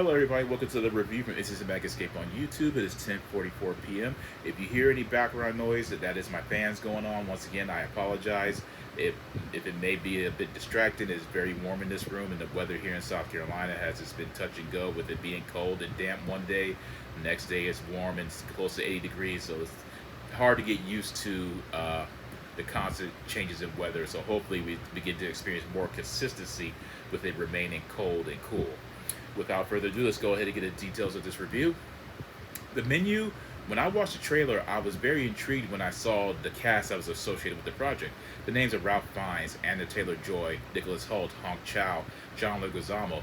Hello, everybody. Welcome to the review from This is a Mag Escape on YouTube. It is 10:44 p.m. If you hear any background noise, that is my fans going on. Once again, I apologize. If if it may be a bit distracting, it's very warm in this room, and the weather here in South Carolina has just been touch and go with it being cold and damp one day. The next day it's warm and it's close to 80 degrees, so it's hard to get used to the constant changes in weather. So hopefully we begin to experience more consistency with it remaining cold and cool. Without further ado, let's go ahead and get into details of this review. The menu, when I watched the trailer, I was very intrigued when I saw the cast that was associated with the project. The names of Ralph Fiennes, Anna Taylor-Joy, Nicholas Hoult, Hong Chow, John Leguizamo.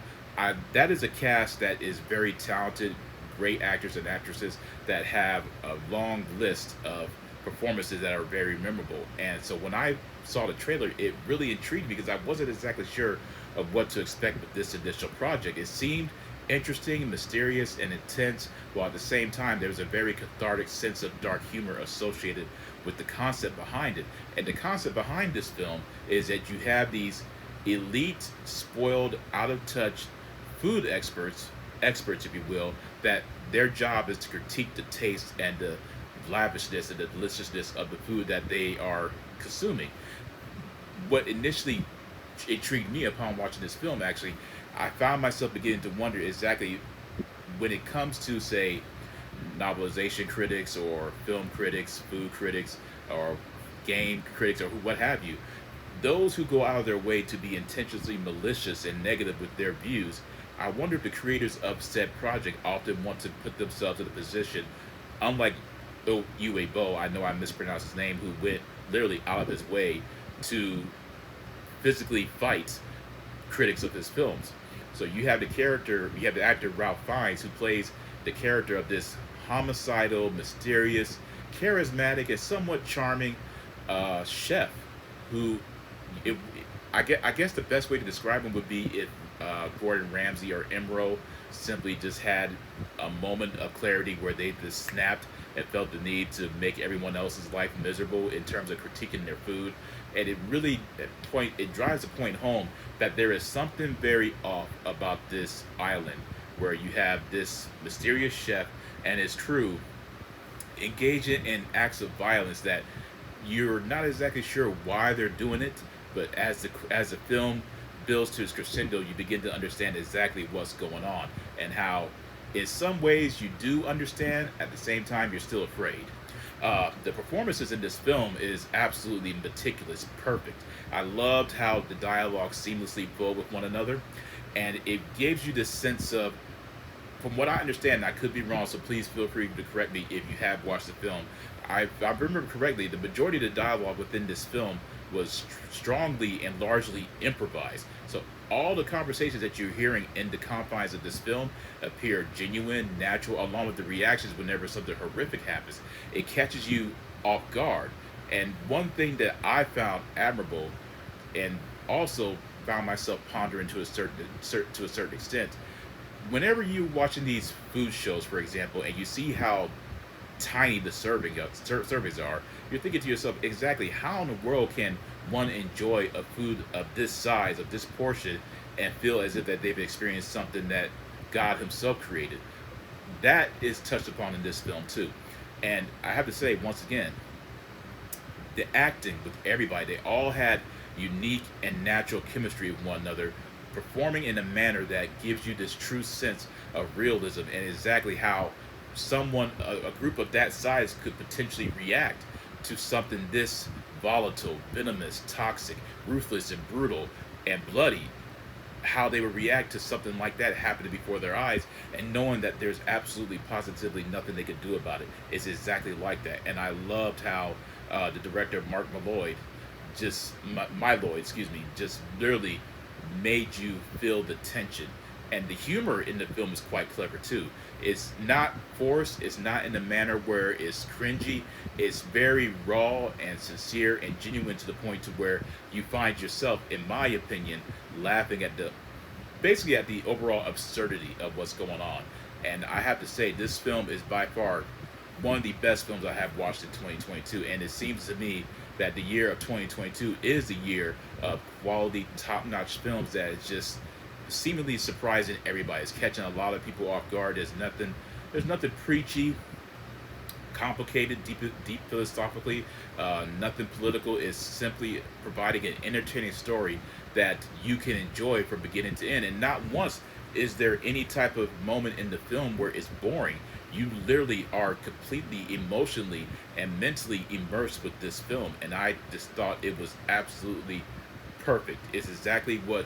That is a cast that is very talented, great actors and actresses that have a long list of performances that are very memorable. And so when I saw the trailer, it really intrigued me because I wasn't exactly sure of what to expect with this initial project. It seemed interesting, mysterious, and intense, while at the same time there was a very cathartic sense of dark humor associated with the concept behind it. And the concept behind this film is that you have these elite, spoiled, out of touch food experts if you will, that their job is to critique the taste and the lavishness and the deliciousness of the food that they are consuming. What initially intrigued me upon watching this film, actually, I found myself beginning to wonder exactly when it comes to, say, novelization critics or film critics, food critics, or game critics, or what have you, those who go out of their way to be intentionally malicious and negative with their views. I wonder if the creators of said project often want to put themselves in a position, unlike Yue Bo, I know I mispronounced his name, who went literally out of his way to physically fight critics of his films. So you have the actor Ralph Fiennes, who plays the character of this homicidal, mysterious, charismatic, and somewhat charming chef who, if, I guess the best way to describe him would be if Gordon Ramsay or Emerald simply just had a moment of clarity where they just snapped and felt the need to make everyone else's life miserable in terms of critiquing their food. And it drives the point home that there is something very off about this island where you have this mysterious chef and his crew engaging in acts of violence that you're not exactly sure why they're doing it, but as the film builds to its crescendo, you begin to understand exactly what's going on and how, in some ways, you do understand. At the same time, you're still afraid. The performances in this film is absolutely meticulous, perfect. I loved how the dialogue seamlessly flowed with one another, and it gives you this sense of, from what I understand, I could be wrong, so please feel free to correct me if you have watched the film. If I remember correctly, the majority of the dialogue within this film was strongly and largely improvised. So all the conversations that you're hearing in the confines of this film appear genuine, natural, along with the reactions whenever something horrific happens. It catches you off guard. And one thing that I found admirable, and also found myself pondering to a certain extent, whenever you're watching these food shows, for example, and you see how tiny the servings are, you're thinking to yourself, exactly how in the world can one enjoy a food of this size, of this portion, and feel as if that they've experienced something that God Himself created? That is touched upon in this film too. And I have to say, once again, the acting with everybody, they all had unique and natural chemistry with one another, performing in a manner that gives you this true sense of realism and exactly how a group of that size could potentially react to something this volatile, venomous, toxic, ruthless, and brutal, and bloody. How they would react to something like that happening before their eyes, and knowing that there's absolutely positively nothing they could do about it. It's exactly like that. And I loved how the director, Mark Malloy, excuse me, just literally made you feel the tension. And the humor in the film is quite clever too. It's not forced, it's not in a manner where it's cringy. It's very raw and sincere and genuine, to the point to where you find yourself, in my opinion, laughing at basically at the overall absurdity of what's going on. And I have to say, this film is by far one of the best films I have watched in 2022. And it seems to me that the year of 2022 is the year of quality, top-notch films that is just seemingly surprising everybody. It's catching a lot of people off guard. There's nothing preachy, complicated, deep philosophically, nothing political. Is simply providing an entertaining story that you can enjoy from beginning to end. And not once is there any type of moment in the film where it's boring. You literally are completely emotionally and mentally immersed with this film, and I just thought it was absolutely perfect. It's exactly what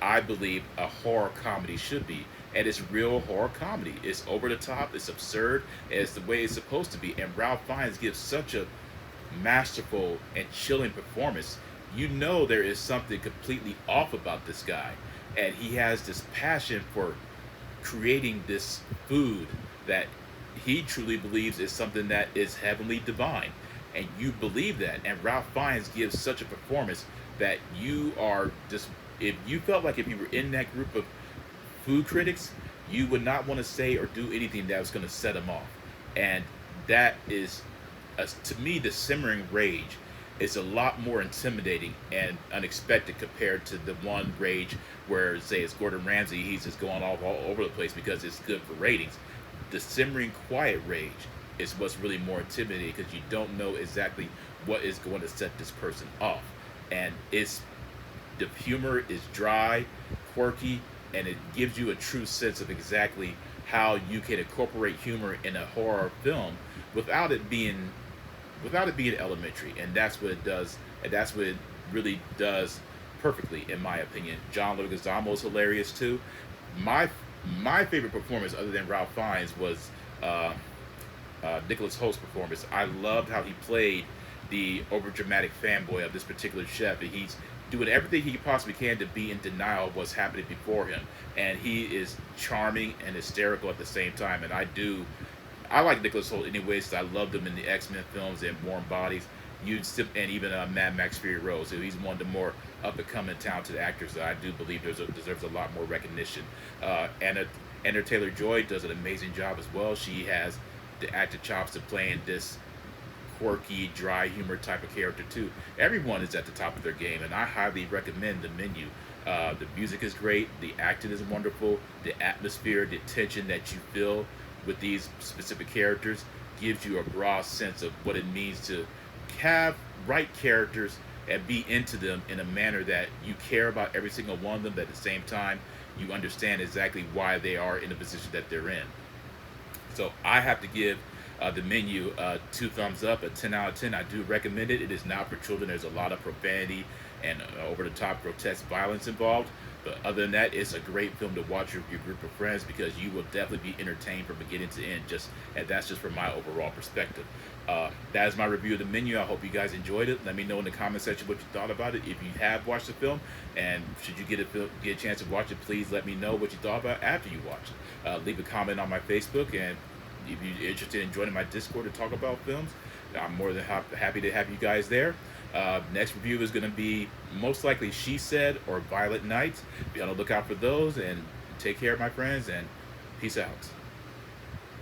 I believe a horror comedy should be. And it's real horror comedy. It's over the top, it's absurd, and it's the way it's supposed to be. And Ralph Fiennes gives such a masterful and chilling performance. You know there is something completely off about this guy. And he has this passion for creating this food that he truly believes is something that is heavenly divine. And you believe that. And Ralph Fiennes gives such a performance that you are just, if you felt like if you were in that group of food critics, you would not want to say or do anything that was going to set them off. And that is, to me, the simmering rage is a lot more intimidating and unexpected compared to the one rage where, say, it's Gordon Ramsay, he's just going off all over the place because it's good for ratings. The simmering, quiet rage is what's really more intimidating because you don't know exactly what is going to set this person off. And the humor is dry, quirky, and it gives you a true sense of exactly how you can incorporate humor in a horror film without it being elementary. And that's what it does, and that's what it really does perfectly, in my opinion. John Leguizamo is hilarious too. My favorite performance, other than Ralph Fiennes, was Nicholas Holt's performance. I loved how he played the overdramatic fanboy of this particular chef. And he's doing everything he possibly can to be in denial of what's happening before him. And he is charming and hysterical at the same time. And I like Nicholas Holt anyways. I loved him in the X-Men films and Warm Bodies. And even Mad Max Fury Road. So he's one of the more up-and-coming talented actors that I do believe deserves a lot more recognition. Anna Taylor-Joy does an amazing job as well. She has the acting chops of playing this quirky, dry humor type of character too. Everyone is at the top of their game, and I highly recommend The Menu. The music is great, the acting is wonderful, the atmosphere, the tension that you feel with these specific characters gives you a broad sense of what it means to have right characters and be into them in a manner that you care about every single one of them, but at the same time you understand exactly why they are in the position that they're in. So I have to give The Menu 2 thumbs up, a 10 out of 10. I do recommend it. It is not for children. There's a lot of profanity and over-the-top grotesque violence involved. But other than that, it's a great film to watch with your group of friends because you will definitely be entertained from beginning to end. And that's just from my overall perspective. That is my review of The Menu. I hope you guys enjoyed it. Let me know in the comment section what you thought about it. If you have watched the film, and should you get a chance to watch it, please let me know what you thought about it after you watch it. Leave a comment on my Facebook, and if you're interested in joining my Discord to talk about films, I'm more than happy to have you guys there. Next review is going to be most likely She Said or Violet Night. Be on the lookout for those, and take care, my friends, and peace out.